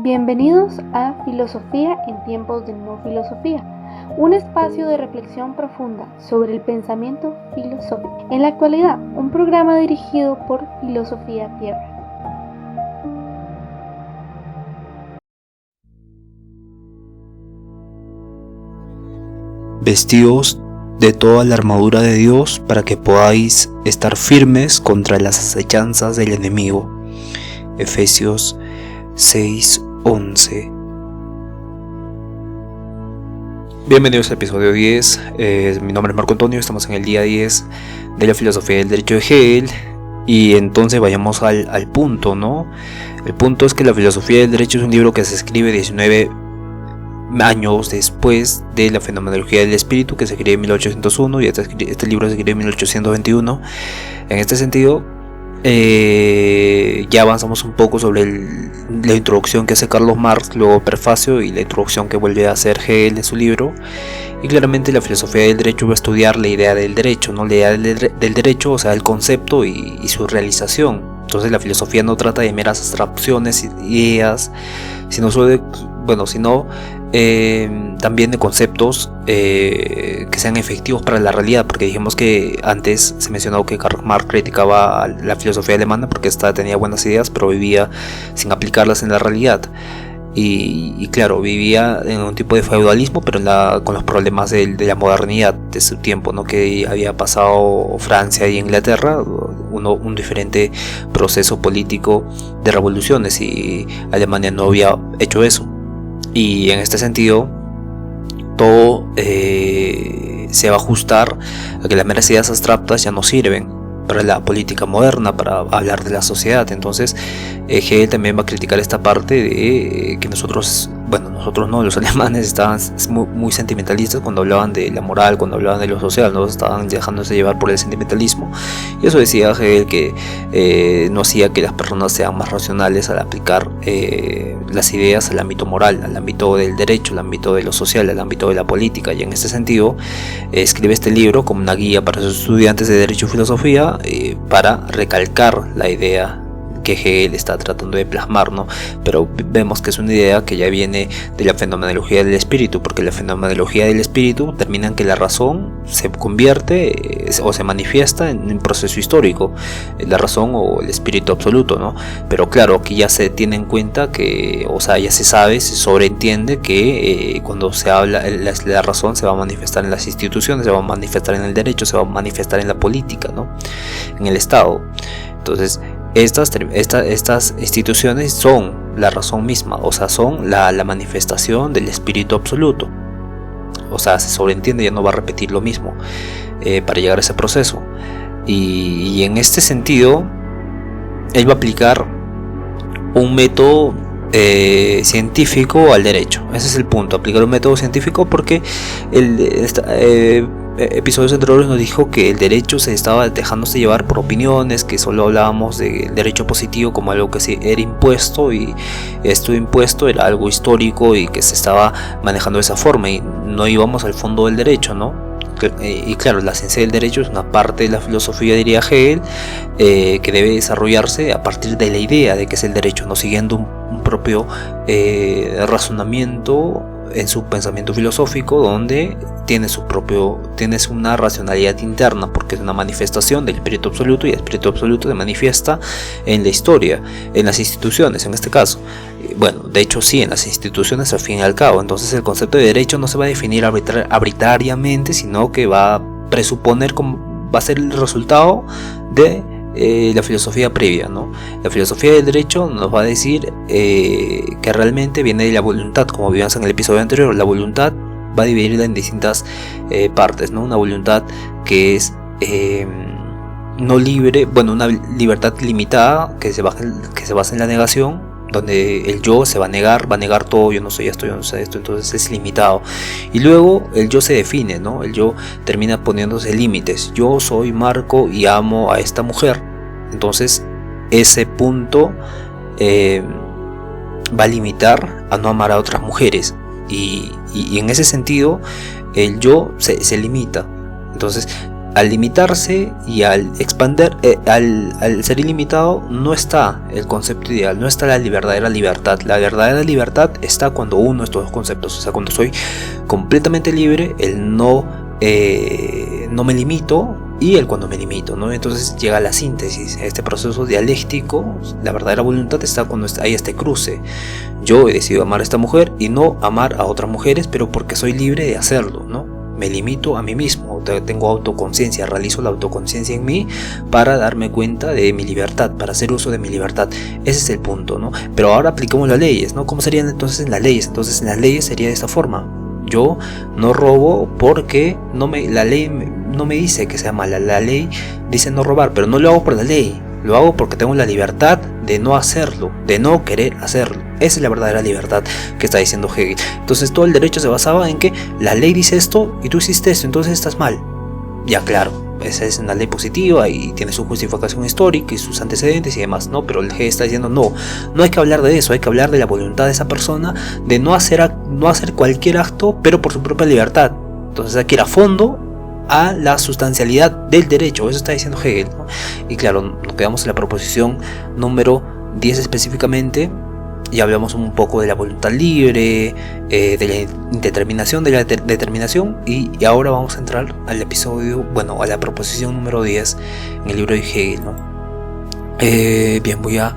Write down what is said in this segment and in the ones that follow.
Bienvenidos a Filosofía en tiempos de no filosofía, un espacio de reflexión profunda sobre el pensamiento filosófico. En la actualidad, un programa dirigido por Filosofía Tierra. Vestíos de toda la armadura de Dios para que podáis estar firmes contra las acechanzas del enemigo. Efesios 6:11. Bienvenidos al episodio 10. Mi nombre es Marco Antonio, estamos en el día 10 de la filosofía del derecho de Hegel. Y entonces vayamos al punto, ¿no? El punto es que la filosofía del derecho es un libro que se escribe 19 años después de la fenomenología del espíritu, que se escribe en 1801, y este libro se escribe en 1821. En este sentido, ya avanzamos un poco sobre la introducción que hace Carlos Marx, luego prefacio, y la introducción que vuelve a hacer Hegel en su libro. Y claramente la filosofía del derecho va a estudiar la idea del derecho, ¿no? La idea del derecho, o sea, el concepto y su realización. Entonces la filosofía no trata de meras abstracciones, ideas, sino también de conceptos que sean efectivos para la realidad, porque dijimos que antes se mencionó que Karl Marx criticaba a la filosofía alemana porque esta tenía buenas ideas pero vivía sin aplicarlas en la realidad. Y claro, vivía en un tipo de feudalismo, pero con los problemas de la modernidad de su tiempo, ¿no? Que había pasado Francia y Inglaterra, un diferente proceso político de revoluciones, y Alemania no había hecho eso. Y en este sentido, todo se va a ajustar a que las meras ideas abstractas ya no sirven para la política moderna, para hablar de la sociedad. Entonces Hegel también va a criticar esta parte de que nosotros no, los alemanes estaban muy sentimentalistas cuando hablaban de la moral, cuando hablaban de lo social, no estaban dejándose llevar por el sentimentalismo. Y eso decía Hegel, que no hacía que las personas sean más racionales al aplicar las ideas al ámbito moral, al ámbito del derecho, al ámbito de lo social, al ámbito de la política. Y en este sentido escribe este libro como una guía para sus estudiantes de Derecho y Filosofía, para recalcar la idea que Hegel está tratando de plasmar, ¿no? Pero vemos que es una idea que ya viene de la fenomenología del espíritu, porque la fenomenología del espíritu termina en que la razón se convierte o se manifiesta en un proceso histórico, la razón o el espíritu absoluto, ¿no? Pero claro, aquí ya se tiene en cuenta que, o sea, ya se sabe, se sobreentiende que cuando se habla, la razón se va a manifestar en las instituciones, se va a manifestar en el derecho, se va a manifestar en la política, ¿no? En el Estado. Entonces, estas instituciones son la razón misma, o sea, son la manifestación del espíritu absoluto. O sea, se sobreentiende, ya no va a repetir lo mismo para llegar a ese proceso. Y en este sentido, él va a aplicar un método científico al derecho. Ese es el punto, aplicar un método científico, porque episodios anteriores nos dijo que el derecho se estaba dejándose llevar por opiniones, que solo hablábamos del derecho positivo como algo que era impuesto, y esto impuesto era algo histórico y que se estaba manejando de esa forma, y no íbamos al fondo del derecho, ¿no? Y claro, la ciencia del derecho es una parte de la filosofía, diría Hegel, que debe desarrollarse a partir de la idea de que es el derecho, no siguiendo un propio razonamiento en su pensamiento filosófico, donde tienes una racionalidad interna, porque es una manifestación del espíritu absoluto, y el espíritu absoluto se manifiesta en la historia, en las instituciones en este caso. Bueno, de hecho sí, en las instituciones al fin y al cabo. Entonces el concepto de derecho no se va a definir arbitrariamente, sino que va a presuponer cómo va a ser el resultado de la filosofía previa, ¿no? La filosofía del derecho nos va a decir que realmente viene de la voluntad, como vimos en el episodio anterior. La voluntad va a dividirla en distintas partes, ¿no? Una voluntad que es no libre, una libertad limitada que se basa en la negación, donde el yo se va a negar todo, yo no soy esto, entonces es limitado. Y luego el yo se define, ¿no? El yo termina poniéndose límites. Yo soy Marco y amo a esta mujer. Entonces ese punto va a limitar a no amar a otras mujeres. Y en ese sentido el yo se limita. Entonces al limitarse y al expander, al ser ilimitado, no está el concepto ideal, no está la verdadera libertad. La verdadera libertad está cuando uno estos dos conceptos, o sea, cuando soy completamente libre, el no me limito, y el cuando me limito, ¿no? Entonces llega la síntesis, este proceso dialéctico. La verdadera voluntad está cuando hay este cruce. Yo he decidido amar a esta mujer y no amar a otras mujeres, pero porque soy libre de hacerlo, ¿no? Me limito a mí mismo, tengo autoconciencia, realizo la autoconciencia en mí para darme cuenta de mi libertad, para hacer uso de mi libertad. Ese es el punto, ¿no? Pero ahora aplicamos las leyes, ¿no? ¿Cómo serían entonces en las leyes? Entonces en las leyes sería de esta forma. Yo no robo porque la ley no me dice que sea mala. La ley dice no robar, pero no lo hago por la ley. Lo hago porque tengo la libertad de no hacerlo, de no querer hacerlo. Esa es la verdadera libertad que está diciendo Hegel. Entonces todo el derecho se basaba en que la ley dice esto y tú hiciste esto, entonces estás mal. Ya claro, esa es una ley positiva y tiene su justificación histórica y sus antecedentes y demás, ¿no? Pero el Hegel está diciendo no hay que hablar de eso, hay que hablar de la voluntad de esa persona de no hacer cualquier acto, pero por su propia libertad. Entonces hay que ir a fondo a la sustancialidad del derecho, eso está diciendo Hegel, ¿no? Y claro, nos quedamos en la proposición número 10 específicamente. Ya hablamos un poco de la voluntad libre, de la indeterminación, de la determinación, y ahora vamos a entrar al episodio, a la proposición número 10 en el libro de Hegel, ¿no? Bien, voy a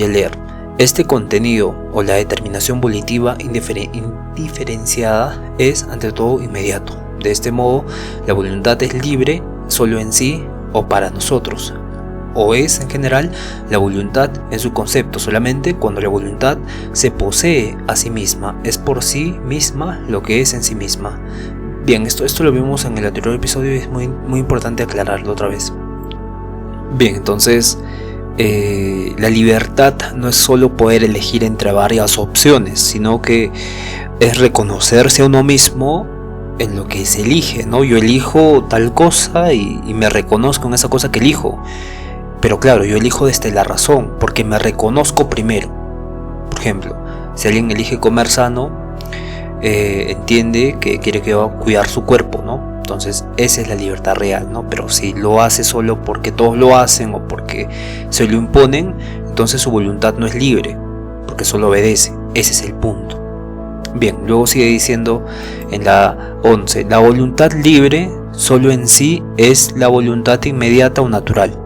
leer. Este contenido o la determinación volitiva indiferenciada es ante todo inmediato. De este modo, la voluntad es libre solo en sí o para nosotros, o es en general la voluntad en su concepto solamente cuando la voluntad se posee a sí misma, es por sí misma lo que es en sí misma. Bien, esto lo vimos en el anterior episodio y es muy, muy importante aclararlo otra vez. Bien, entonces la libertad no es solo poder elegir entre varias opciones, sino que es reconocerse a uno mismo en lo que se elige, ¿no? Yo elijo tal cosa y me reconozco en esa cosa que elijo. Pero claro, yo elijo desde la razón, porque me reconozco primero. Por ejemplo, si alguien elige comer sano, entiende que quiere cuidar su cuerpo, ¿no? Entonces esa es la libertad real, ¿no? Pero si lo hace solo porque todos lo hacen o porque se lo imponen, entonces su voluntad no es libre, porque solo obedece. Ese es el punto. Bien, luego sigue diciendo en la 11, la voluntad libre solo en sí es la voluntad inmediata o natural.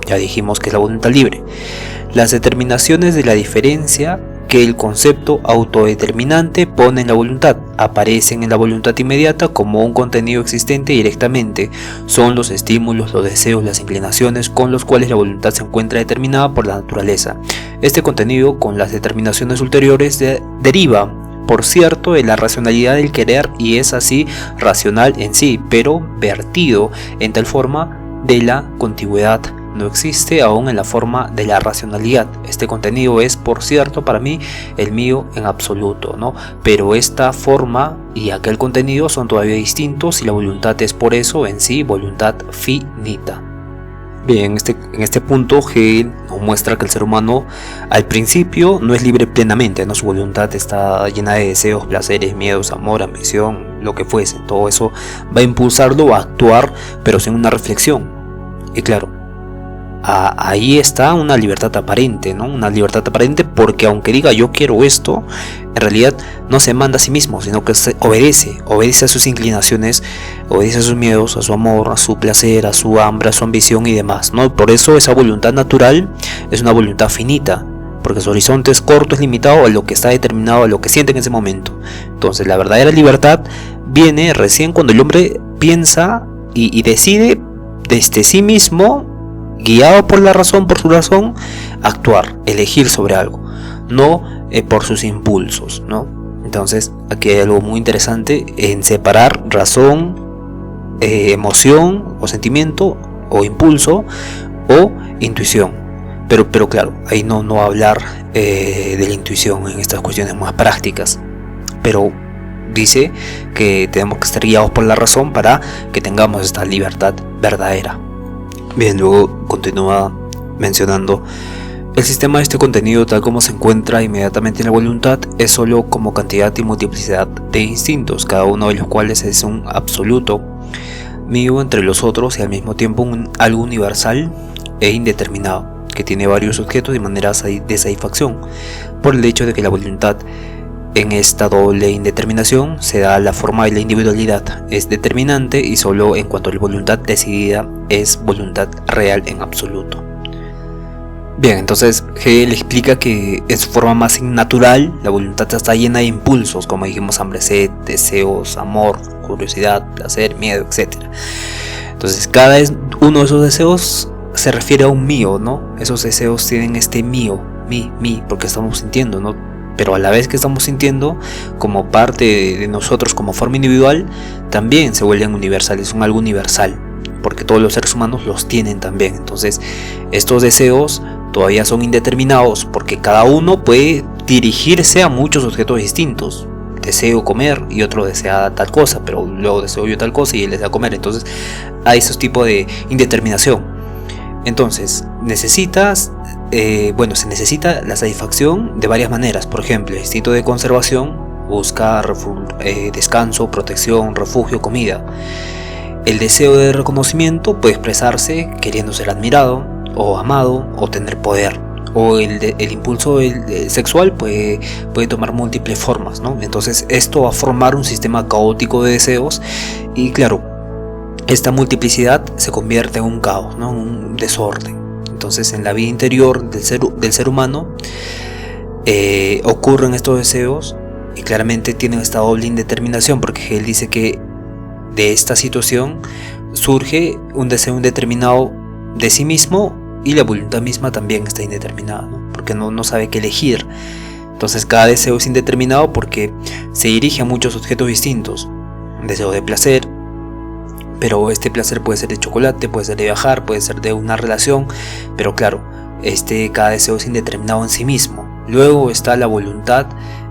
Ya dijimos que es la voluntad libre. Las determinaciones de la diferencia que el concepto autodeterminante pone en la voluntad aparecen en la voluntad inmediata como un contenido existente directamente. Son los estímulos, los deseos, las inclinaciones con los cuales la voluntad se encuentra determinada por la naturaleza. Este contenido con las determinaciones ulteriores deriva, por cierto, de la racionalidad del querer y es así racional en sí, pero vertido en tal forma de la contigüidad. No existe aún en la forma de la racionalidad. Este contenido es, por cierto, para mí, el mío en absoluto, ¿no? Pero esta forma y aquel contenido son todavía distintos y la voluntad es por eso en sí voluntad finita. Bien, en este punto Hegel nos muestra que el ser humano al principio no es libre plenamente, ¿no? Su voluntad está llena de deseos, placeres, miedos, amor, ambición, lo que fuese. Todo eso va a impulsarlo a actuar, pero sin una reflexión. Y claro, ahí está una libertad aparente, ¿no? Una libertad aparente porque aunque diga yo quiero esto, en realidad no se manda a sí mismo, sino que obedece a sus inclinaciones, obedece a sus miedos, a su amor, a su placer, a su hambre, a su ambición y demás, ¿no? Por eso esa voluntad natural es una voluntad finita, porque su horizonte es corto, es limitado a lo que está determinado, a lo que siente en ese momento. Entonces la verdadera libertad viene recién cuando el hombre piensa y decide desde sí mismo, guiado por la razón, por su razón, actuar, elegir sobre algo, no por sus impulsos, ¿no? Entonces aquí hay algo muy interesante en separar razón, emoción o sentimiento o impulso o intuición. Pero claro, ahí no hablar de la intuición en estas cuestiones más prácticas, pero dice que tenemos que estar guiados por la razón para que tengamos esta libertad verdadera. Bien, luego continúa mencionando: el sistema de este contenido, tal como se encuentra inmediatamente en la voluntad, es solo como cantidad y multiplicidad de instintos, cada uno de los cuales es un absoluto mío entre los otros y al mismo tiempo algo universal e indeterminado, que tiene varios objetos y maneras de satisfacción, por el hecho de que la voluntad en esta doble indeterminación se da la forma de la individualidad, es determinante y solo en cuanto a la voluntad decidida es voluntad real en absoluto. Bien, entonces Hegel explica que en su forma más natural la voluntad está llena de impulsos, como dijimos, hambre, sed, deseos, amor, curiosidad, placer, miedo, etc. Entonces cada uno de esos deseos se refiere a un mío, ¿no? Esos deseos tienen este mío, mí, porque estamos sintiendo, ¿no? Pero a la vez que estamos sintiendo, como parte de nosotros, como forma individual, también se vuelven universales, son algo universal, porque todos los seres humanos los tienen también. Entonces estos deseos todavía son indeterminados, porque cada uno puede dirigirse a muchos objetos distintos. Deseo comer y otro desea tal cosa, pero luego deseo yo tal cosa y él desea comer. Entonces hay esos tipos de indeterminación. Entonces se necesita la satisfacción de varias maneras. Por ejemplo, el instinto de conservación busca descanso, protección, refugio, comida. El deseo de reconocimiento puede expresarse queriendo ser admirado o amado o tener poder. O el impulso sexual puede tomar múltiples formas, ¿no? Entonces esto va a formar un sistema caótico de deseos y claro, esta multiplicidad se convierte en un caos, ¿no? Un desorden. Entonces en la vida interior del ser humano ocurren estos deseos y claramente tienen esta doble indeterminación, porque él dice que de esta situación surge un deseo indeterminado de sí mismo y la voluntad misma también está indeterminada, ¿no? Porque no sabe qué elegir. Entonces cada deseo es indeterminado porque se dirige a muchos objetos distintos. Un deseo de placer, pero este placer puede ser de chocolate, puede ser de viajar, puede ser de una relación, pero claro, cada deseo es indeterminado en sí mismo. Luego está la voluntad,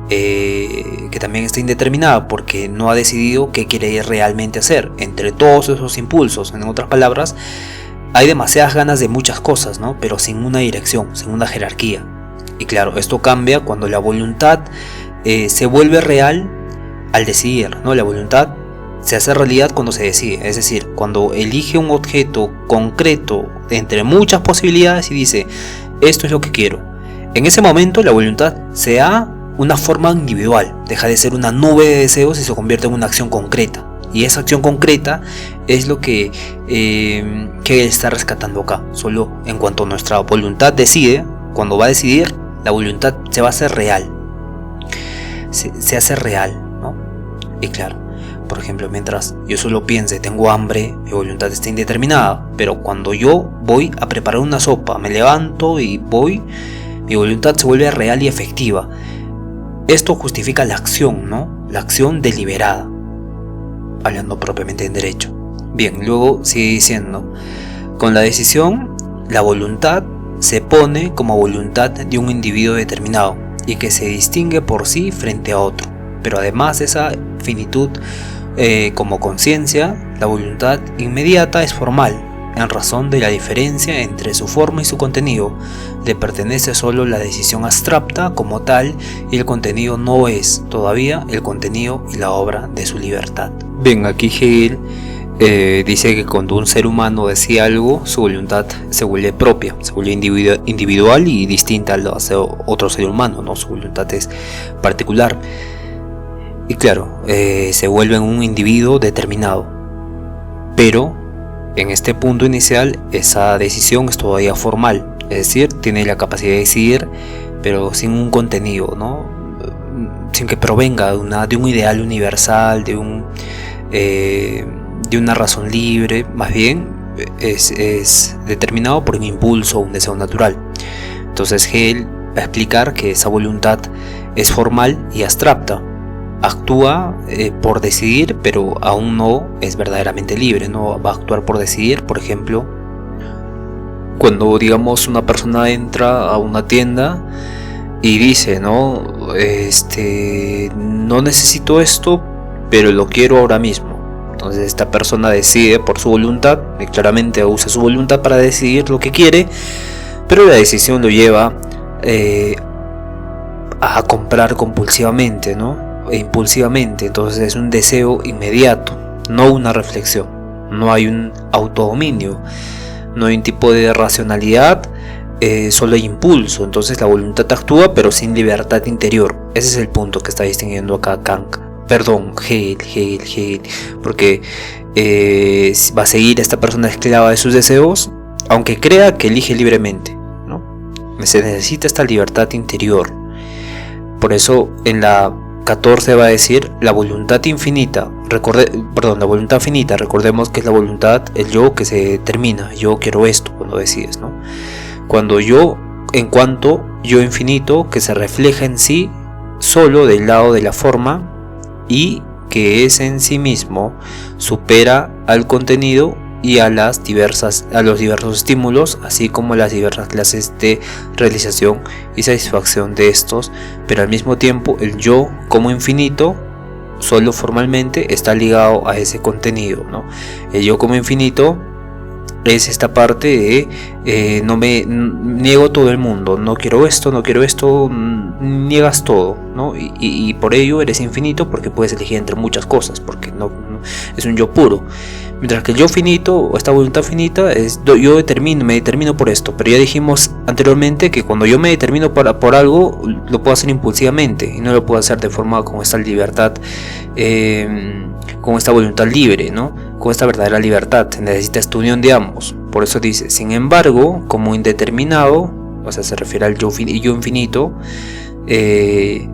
que también está indeterminada porque no ha decidido qué quiere realmente hacer. Entre todos esos impulsos, en otras palabras, hay demasiadas ganas de muchas cosas, ¿no? Pero sin una dirección, sin una jerarquía. Y claro, esto cambia cuando la voluntad se vuelve real al decidir, ¿no? La voluntad se hace realidad cuando se decide, es decir, cuando elige un objeto concreto entre muchas posibilidades y dice, esto es lo que quiero. En ese momento la voluntad se da una forma individual, deja de ser una nube de deseos y se convierte en una acción concreta. Y esa acción concreta es lo que él está rescatando acá. Solo en cuanto nuestra voluntad decide, cuando va a decidir, la voluntad se va a hacer real. Se hace real, ¿no? Y claro, por ejemplo, mientras yo solo piense, tengo hambre, mi voluntad está indeterminada. Pero cuando yo voy a preparar una sopa, me levanto y voy, mi voluntad se vuelve real y efectiva. Esto justifica la acción, ¿no? La acción deliberada, hablando propiamente en derecho. Bien, luego sigue diciendo, con la decisión, la voluntad se pone como voluntad de un individuo determinado y que se distingue por sí frente a otro. Pero además de esa finitud como conciencia, la voluntad inmediata es formal, en razón de la diferencia entre su forma y su contenido. Le pertenece solo la decisión abstracta como tal y el contenido no es todavía el contenido y la obra de su libertad. Bien, aquí Hegel dice que cuando un ser humano decide algo, su voluntad se vuelve propia, se vuelve individual y distinta a la de otro ser humano, ¿no? Su voluntad es particular y claro, se vuelve un individuo determinado, pero en este punto inicial esa decisión es todavía formal, es decir, tiene la capacidad de decidir, pero sin un contenido, ¿no? Sin que provenga de un ideal universal, de una razón libre. Más bien es determinado por un impulso, un deseo natural. Entonces Hegel va a explicar que esa voluntad es formal y abstracta. Actúa por decidir, pero aún no es verdaderamente libre, no va a actuar por decidir. Por ejemplo, cuando digamos una persona entra a una tienda y dice, no necesito esto, pero lo quiero ahora mismo. Entonces esta persona decide por su voluntad, y claramente usa su voluntad para decidir lo que quiere, pero la decisión lo lleva a comprar compulsivamente, ¿no? E impulsivamente. Entonces es un deseo inmediato, no una reflexión. no hay un autodominio, no hay un tipo de racionalidad, solo hay impulso. Entonces la voluntad actúa pero sin libertad interior. Ese es el punto que está distinguiendo acá Hegel, porque va a seguir esta persona esclava de sus deseos, aunque crea que elige libremente, ¿no? Se necesita esta libertad interior. Por eso en la 14 va a decir la voluntad infinita. La voluntad finita, recordemos que es la voluntad, el yo que se determina. Yo quiero esto cuando decides, ¿no? En cuanto yo infinito que se refleja en sí solo del lado de la forma y que es en sí mismo supera al contenido y a los diversos estímulos, así como las diversas clases de realización y satisfacción de estos, pero al mismo tiempo el yo como infinito solo formalmente está ligado a ese contenido, ¿no? El yo como infinito es esta parte de no me niego todo el mundo, no quiero esto, niegas todo, ¿no? Y por ello eres infinito porque puedes elegir entre muchas cosas, porque no es un yo puro. Mientras que el yo finito o esta voluntad finita es yo me determino por esto, pero ya dijimos anteriormente que cuando yo me determino por algo lo puedo hacer impulsivamente y no lo puedo hacer de forma con esta libertad, con esta voluntad libre, ¿no? Con esta verdadera libertad. Se necesita esta unión de ambos. Por eso dice, sin embargo, como indeterminado, o sea, se refiere al yo infinito, sin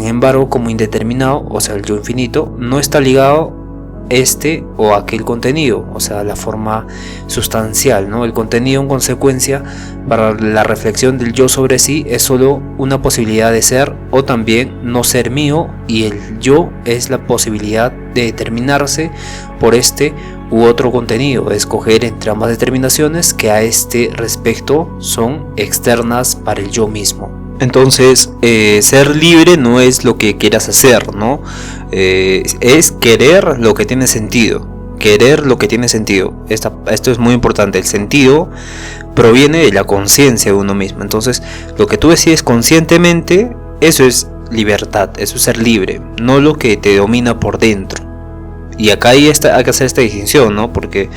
embargo, como indeterminado, o sea, el yo infinito, no está ligado este o aquel contenido, o sea, la forma sustancial, ¿no? El contenido en consecuencia para la reflexión del yo sobre sí es solo una posibilidad de ser o también no ser mío, y el yo es la posibilidad de determinarse por este u otro contenido, de escoger entre ambas determinaciones que a este respecto son externas para el yo mismo. Entonces, ser libre no es lo que quieras hacer, ¿no? Es querer lo que tiene sentido. Querer lo que tiene sentido. Esto es muy importante. El sentido proviene de la conciencia de uno mismo. Entonces, lo que tú decides conscientemente, eso es libertad, eso es ser libre, no lo que te domina por dentro. Y acá hay que hacer esta distinción, ¿no? Porque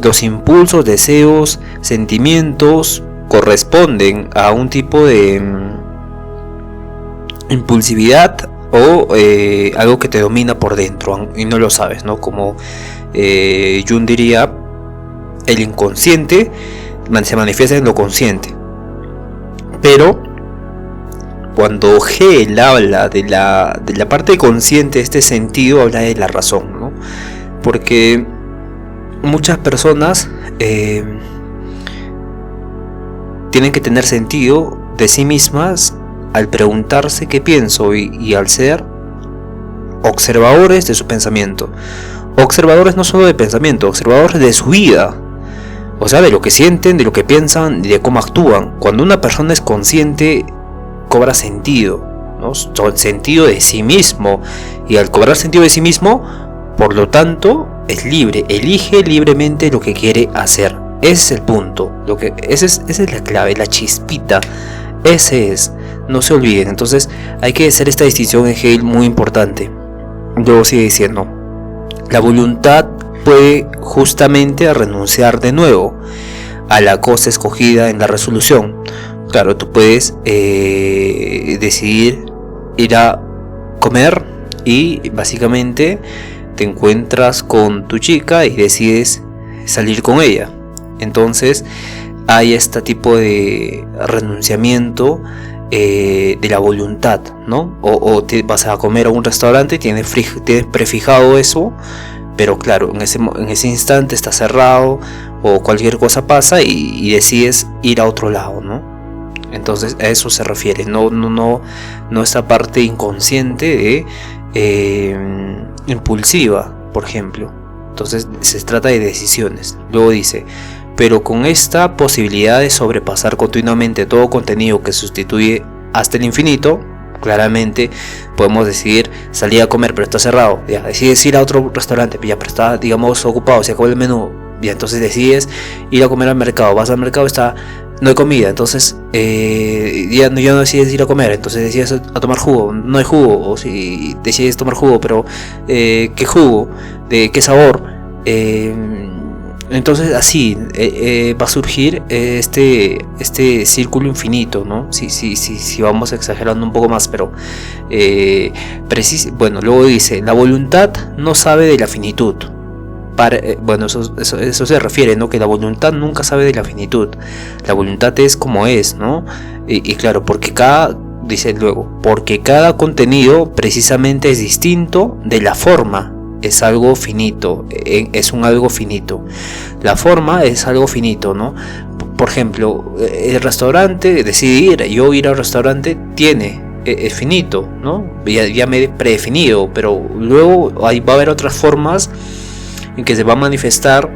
los impulsos, deseos, sentimientos corresponden a un tipo de impulsividad o algo que te domina por dentro y no lo sabes, ¿no? Como Jung diría, el inconsciente se manifiesta en lo consciente. Pero cuando Hegel habla de la parte consciente de este sentido, habla de la razón, ¿no? Porque muchas personas tienen que tener sentido de sí mismas al preguntarse qué pienso y al ser observadores de su pensamiento. Observadores no solo de pensamiento, observadores de su vida. O sea, de lo que sienten, de lo que piensan y de cómo actúan. Cuando una persona es consciente, cobra sentido, ¿no? Sentido de sí mismo. Y al cobrar sentido de sí mismo, por lo tanto, es libre. Elige libremente lo que quiere hacer. Ese es el punto. Esa es la clave, la chispita. Ese es. No se olviden. Entonces, hay que hacer esta distinción en Hegel muy importante. Luego sigue diciendo: la voluntad puede justamente renunciar de nuevo a la cosa escogida en la resolución. Claro, tú puedes decidir ir a comer y básicamente te encuentras con tu chica y decides salir con ella. Entonces hay este tipo de renunciamiento de la voluntad, ¿no? O te vas a comer a un restaurante y tienes prefijado eso, pero claro, en ese instante está cerrado o cualquier cosa pasa y decides ir a otro lado, ¿no? Entonces a eso se refiere, no esta parte inconsciente de impulsiva, por ejemplo. Entonces se trata de decisiones. Luego dice: pero con esta posibilidad de sobrepasar continuamente todo contenido que sustituye hasta el infinito, claramente podemos decidir salir a comer pero está cerrado, ya decides ir a otro restaurante pero está, digamos, ocupado, se acabó el menú, ya entonces decides ir a comer al mercado, vas al mercado, no hay comida, entonces ya no decides ir a comer, entonces decides a tomar jugo, no hay jugo, o si decides tomar jugo, pero ¿qué jugo? ¿De qué sabor? Entonces así va a surgir este círculo infinito, ¿no? Si vamos exagerando un poco más, pero bueno, luego dice, la voluntad no sabe de la finitud. Bueno, eso se refiere, ¿no? Que la voluntad nunca sabe de la finitud. La voluntad es como es, ¿no? Y claro, dice luego, porque cada contenido precisamente es distinto de la forma. Es algo finito, es un algo finito. La forma es algo finito, ¿no? Por ejemplo, el restaurante, decidir yo ir al restaurante es finito, ¿no? Ya me he predefinido, pero luego va a haber otras formas en que se va a manifestar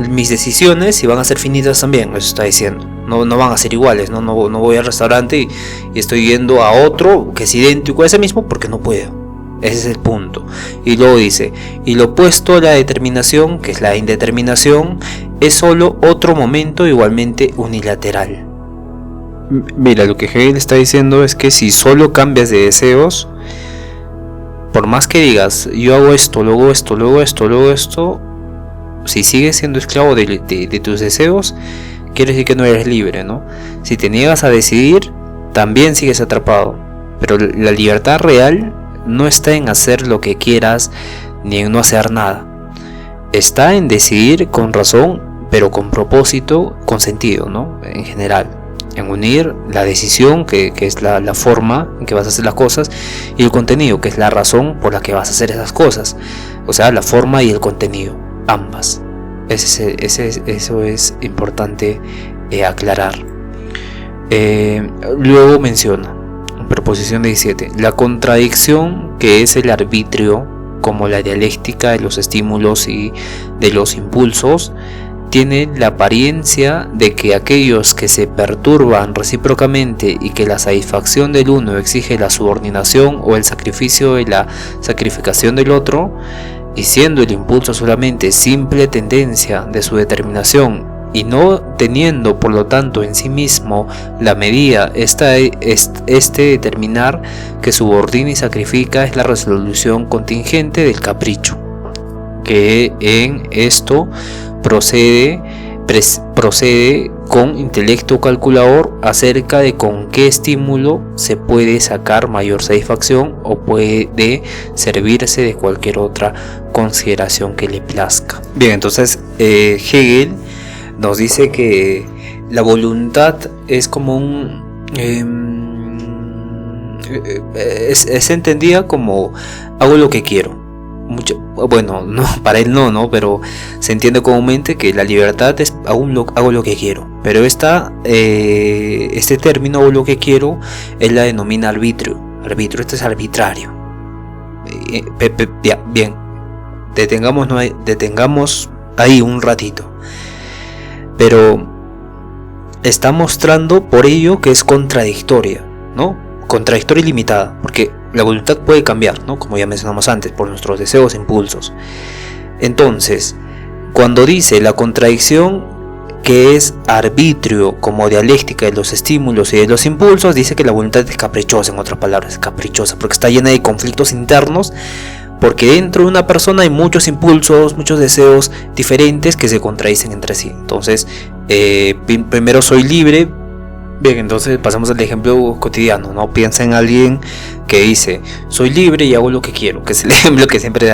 mis decisiones y van a ser finitas también, eso está diciendo. No van a ser iguales, no voy al restaurante y estoy yendo a otro que es idéntico a ese mismo porque no puedo. Ese es el punto. Y luego dice, y lo opuesto a la determinación, que es la indeterminación, es solo otro momento igualmente unilateral. Mira, lo que Hegel está diciendo es que si solo cambias de deseos, por más que digas, yo hago esto, luego esto, luego esto, luego esto, si sigues siendo esclavo de tus deseos, quiere decir que no eres libre, ¿no? Si te niegas a decidir, también sigues atrapado. Pero la libertad real no está en hacer lo que quieras ni en no hacer nada. Está en decidir con razón, pero con propósito, con sentido, ¿no? En general, en unir la decisión, que es la forma en que vas a hacer las cosas, y el contenido, que es la razón por la que vas a hacer esas cosas. O sea, la forma y el contenido, ambas. Eso es importante aclarar. Luego menciona, proposición 17, la contradicción, que es el arbitrio, como la dialéctica de los estímulos y de los impulsos, tiene la apariencia de que aquellos que se perturban recíprocamente y que la satisfacción del uno exige la subordinación o el sacrificio de la sacrificación del otro, y siendo el impulso solamente simple tendencia de su determinación y no teniendo por lo tanto en sí mismo la medida, este determinar que subordina y sacrifica es la resolución contingente del capricho, que en esto procede con intelecto calculador acerca de con qué estímulo se puede sacar mayor satisfacción o puede servirse de cualquier otra consideración que le plazca. Bien, entonces Hegel nos dice que la voluntad es como es entendida como hago lo que quiero. Bueno, no, para él no, pero se entiende comúnmente que la libertad es hago lo que quiero. Pero este término, hago lo que quiero, él la denomina arbitrio. Esto es arbitrario. Bien, detengamos ahí un ratito. Pero está mostrando por ello que es contradictoria, ¿no? Contradictoria y limitada, porque la voluntad puede cambiar, ¿no? Como ya mencionamos antes, por nuestros deseos e impulsos. Entonces, cuando dice la contradicción, que es arbitrio como dialéctica de los estímulos y de los impulsos, dice que la voluntad es caprichosa, en otras palabras, caprichosa, porque está llena de conflictos internos, porque dentro de una persona hay muchos impulsos, muchos deseos diferentes que se contradicen entre sí. Entonces, primero soy libre. Bien, entonces pasamos al ejemplo cotidiano, ¿no? Piensa en alguien que dice, soy libre y hago lo que quiero, que es el ejemplo que siempre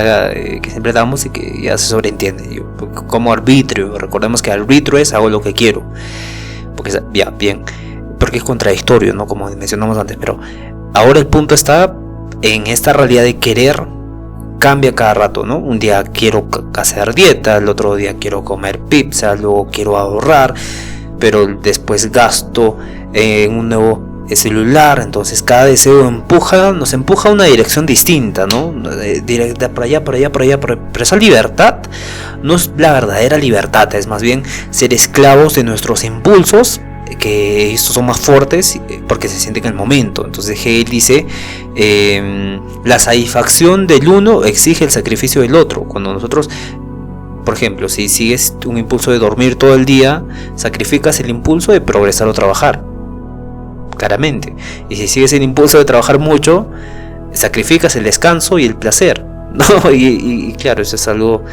damos y que ya se sobreentiende. Como arbitrio, recordemos que arbitrio es hago lo que quiero, porque porque es contradictorio, ¿no? Como mencionamos antes, pero ahora el punto está en esta realidad de querer. Cambia cada rato, ¿no? Un día quiero hacer dieta, el otro día quiero comer pizza, luego quiero ahorrar, pero después gasto en un nuevo celular. Entonces cada deseo nos empuja a una dirección distinta, ¿no? Directa para allá. Pero esa libertad no es la verdadera libertad, es más bien ser esclavos de nuestros impulsos, que estos son más fuertes porque se sienten en el momento. Entonces Hegel dice, la satisfacción del uno exige el sacrificio del otro. Cuando nosotros, por ejemplo, si sigues un impulso de dormir todo el día, sacrificas el impulso de progresar o trabajar, claramente. Y si sigues el impulso de trabajar mucho, sacrificas el descanso y el placer, ¿no? Y claro, eso es algo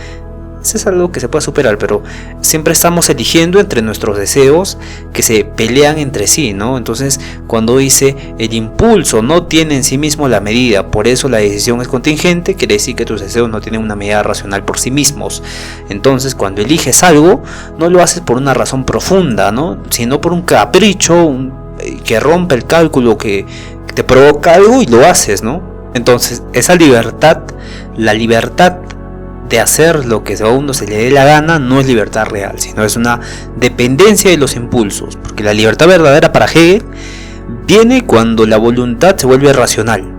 Eso es algo que se puede superar, pero siempre estamos eligiendo entre nuestros deseos que se pelean entre sí, ¿no? Entonces, cuando dice el impulso no tiene en sí mismo la medida, por eso la decisión es contingente, quiere decir que tus deseos no tienen una medida racional por sí mismos. Entonces, cuando eliges algo, no lo haces por una razón profunda, ¿no? Sino por un capricho que rompe el cálculo, que te provoca algo y lo haces, ¿no? Entonces, esa libertad, la libertad de hacer lo que a uno se le dé la gana, no es libertad real, sino es una dependencia de los impulsos, porque la libertad verdadera para Hegel viene cuando la voluntad se vuelve racional,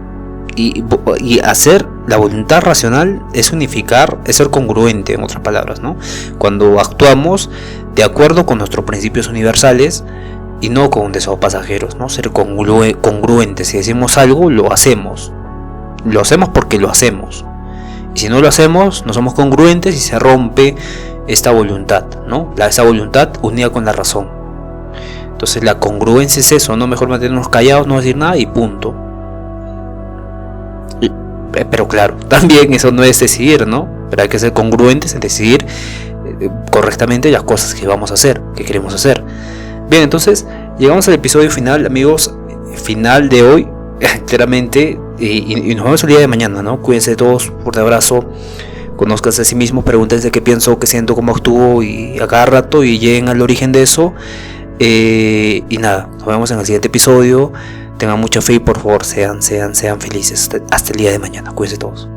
y hacer la voluntad racional es unificar, es ser congruente, en otras palabras, ¿no? Cuando actuamos de acuerdo con nuestros principios universales y no con deseos pasajeros, ¿no? Ser congruentes, si decimos algo, lo hacemos porque lo hacemos. Y si no lo hacemos, no somos congruentes y se rompe esta voluntad, ¿no? Esa voluntad unida con la razón. Entonces la congruencia es eso, no mejor mantenernos callados, no decir nada y punto. Pero claro, también eso no es decidir, ¿no? Pero hay que ser congruentes en decidir correctamente las cosas que vamos a hacer, que queremos hacer. Bien, entonces llegamos al episodio final, amigos, final de hoy, claramente. Y nos vemos el día de mañana, ¿no? Cuídense todos, fuerte abrazo, conózcanse a sí mismos, pregúntense qué pienso, qué siento, cómo actúo y a cada rato y lleguen al origen de eso. Y nada, nos vemos en el siguiente episodio. Tengan mucha fe y por favor sean felices hasta el día de mañana. Cuídense todos.